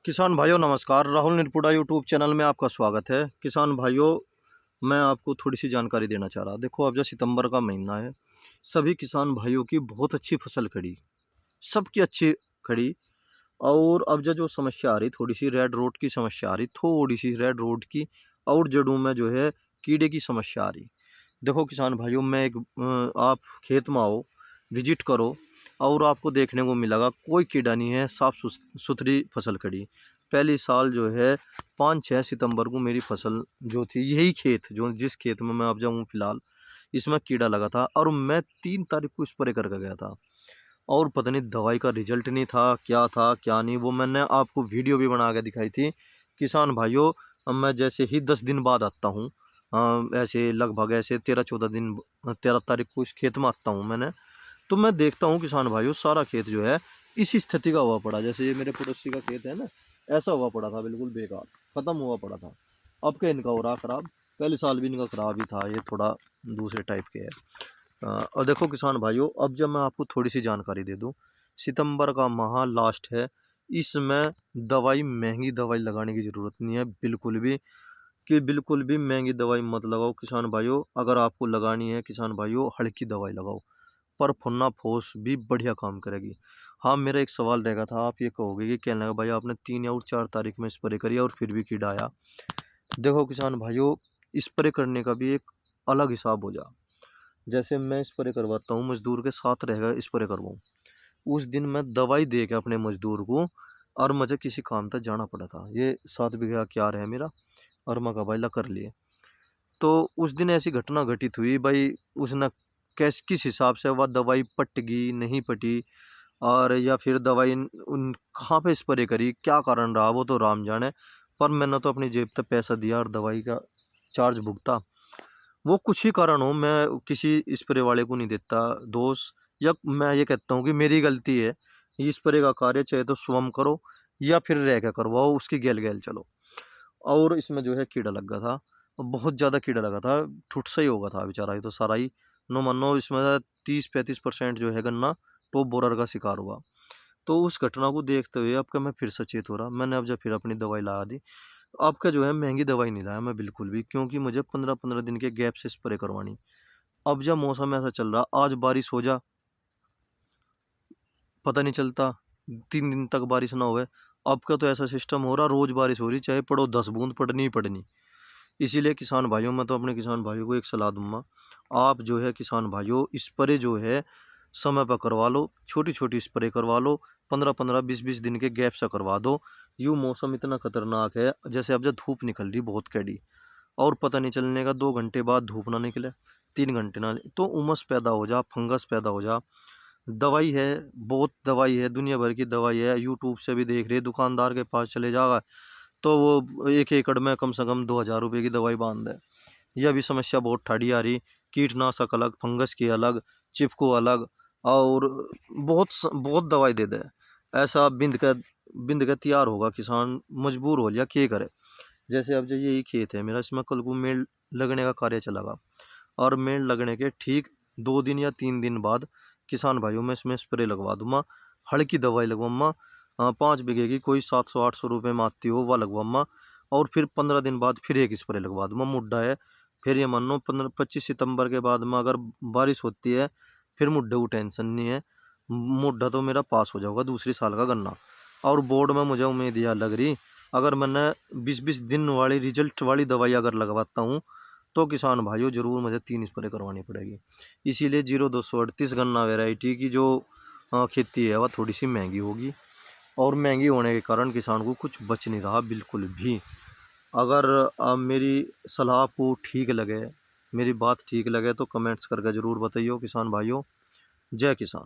किसान भाइयों नमस्कार। राहुल निरपुड़ा यूट्यूब चैनल में आपका स्वागत है। किसान भाइयों, मैं आपको थोड़ी सी जानकारी देना चाह रहा। देखो, अब जो सितंबर का महीना है, सभी किसान भाइयों की बहुत अच्छी फसल खड़ी, सबकी अच्छी खड़ी। और अब जो समस्या आ रही, थोड़ी सी रेड रोड की समस्या आ रही, थोड़ी सी रेड रोड की, और जड़ों में जो है कीड़े की समस्या आ रही। देखो किसान भाइयों, आप खेत में आओ, विजिट करो, और आपको देखने को मिलेगा कोई कीड़ा नहीं है, साफ सुथरी फसल खड़ी। पहली साल जो है 5-6 सितंबर को मेरी फसल जो थी, यही खेत जो जिस खेत में मैं अब जाऊँ फिलहाल, इसमें कीड़ा लगा था और मैं 3 तारीख को स्प्रे करके गया था। और पता नहीं दवाई का रिजल्ट नहीं था क्या नहीं, वो मैंने आपको वीडियो भी बना के दिखाई थी। किसान भाइयों, अब मैं जैसे ही 10 दिन बाद आता हूँ, ऐसे लगभग ऐसे 13-14 दिन, 13 तारीख को इस खेत में आता हूँ मैंने, तो मैं देखता हूँ किसान भाइयों, सारा खेत जो है इसी स्थिति का हुआ पड़ा। जैसे ये मेरे पड़ोसी का खेत है ना, ऐसा हुआ पड़ा था, बिल्कुल बेकार ख़त्म हुआ पड़ा था। अब क्या इनका हो रहा ख़राब, पहले साल भी इनका ख़राब ही था, ये थोड़ा दूसरे टाइप के है। और देखो किसान भाइयों, अब जब मैं आपको थोड़ी सी जानकारी दे दूं, सितंबर का माह लास्ट है, इसमें दवाई, महंगी दवाई लगाने की ज़रूरत नहीं है बिल्कुल भी, कि बिल्कुल भी महंगी दवाई मत लगाओ किसान भाइयों। अगर आपको लगानी है किसान भाइयों, हल्की दवाई लगाओ, पर फन्ना फोस भी बढ़िया काम करेगी। हाँ, मेरा एक सवाल रहेगा था, आप ये कहोगे कि कहने लगा भाई आपने 3 या 4 तारीख में स्प्रे करी और फिर भी कीड़ा आया। देखो किसान भाइयों, स्प्रे करने का भी एक अलग हिसाब हो जा। जैसे मैं स्प्रे करवाता हूँ, मजदूर के साथ रहेगा स्प्रे करवाऊँ, उस दिन मैं दवाई दे के अपने मजदूर को, और मुझे किसी काम तक जाना पड़ा था। ये 7 बीघा क्यार है मेरा, और मैं कहा भाई ला कर लिए। तो उस दिन ऐसी घटना घटित हुई भाई, उसने किस हिसाब से वह दवाई पट गई नहीं पटी, और या फिर दवाई उन कहाँ पे स्प्रे करी, क्या कारण रहा, वो तो राम जाने। पर मैंने तो अपनी जेब तक पैसा दिया और दवाई का चार्ज भुगता। वो कुछ ही कारण हो, मैं किसी स्प्रे वाले को नहीं देता दोष, या मैं ये कहता हूँ कि मेरी गलती है। ये स्प्रे का कार्य चाहे तो स्वयं करो या फिर रह के करवाओ, उसकी गैल गैल चलो। और इसमें जो है कीड़ा लग गया था, बहुत ज़्यादा कीड़ा लगा था, ठुट सा ही होगा था बेचारा, ये तो सारा ही नो मानो इसमें 30-35% जो है गन्ना टॉप बोरर का शिकार हुआ। तो उस घटना को देखते हुए अब क्या मैं फिर सचेत हो रहा, मैंने अब जब फिर अपनी दवाई लगा दी। अब का जो है महंगी दवाई नहीं लाया मैं बिल्कुल भी, क्योंकि मुझे 15-15 दिन के गैप से स्प्रे करवानी। अब जब मौसम ऐसा चल रहा, आज बारिश हो जा, पता नहीं चलता, 3 दिन तक बारिश ना होवे। अब का तो ऐसा सिस्टम हो रहा, रोज बारिश हो रही, चाहे पड़ो 10 बूंद, पड़नी ही पड़नी। इसीलिए किसान भाइयों, मैं तो अपने किसान भाइयों को एक सलाह दूंगा, आप जो है किसान भाइयों, स्प्रे जो है समय पर करवा लो, छोटी छोटी स्प्रे करवा लो, 15-15 20-20 दिन के गैप से करवा दो। यूँ मौसम इतना खतरनाक है, जैसे अब जब धूप निकल रही बहुत कैडी, और पता नहीं चलने का 2 घंटे बाद धूप ना निकले, 3 घंटे ना, तो उमस पैदा हो जा, फंगस पैदा हो जा। दवाई है, बहुत दवाई है, दुनिया भर की दवाई है, यूट्यूब से भी देख रहे, दुकानदार के पास चले जाएगा तो वो 1 एकड़ में कम से कम 2,000 रुपये की दवाई बांध है। यह भी समस्या बहुत ठाड़ी आ रही, कीटनाशक अलग, फंगस की अलग, चिपको अलग, और बहुत दवाई दे दे। ऐसा बिंद का तैयार होगा किसान, मजबूर हो लिया क्या करे। जैसे अब जो यही खेत है मेरा, इसमें कल को मेल लगने का कार्य चलेगा, और मेल लगने के ठीक 2 दिन या 3 दिन बाद किसान भाइयों में इसमें स्प्रे लगवा दूंगा, हल्की दवाई लगवाऊंगा। 5 बीघे की कोई 700-800 रुपये में आती हो वह लगवाऊंगा, और फिर 15 दिन बाद फिर एक स्प्रे लगवा दूंगा, मुड्ढा है। फिर ये मान लो 15-25 सितंबर के बाद में अगर बारिश होती है, फिर मुड्ढे को टेंशन नहीं है, मुड्ढा तो मेरा पास हो जाएगा दूसरी साल का गन्ना। और बोर्ड में मुझे उम्मीद यह लग रही, अगर मैंने 20-20 दिन वाली रिजल्ट वाली दवाई अगर लगवाता हूँ, तो किसान भाइयों ज़रूर मुझे 3 स्प्रे करवानी पड़ेगी। इसीलिए 0238 गन्ना वैरायटी की जो खेती है वह थोड़ी सी महंगी होगी, और महंगी होने के कारण किसान को कुछ बच नहीं रहा बिल्कुल भी। अगर मेरी सलाह आपको ठीक लगे, मेरी बात ठीक लगे, तो कमेंट्स करके ज़रूर बताइए किसान भाइयों। जय किसान।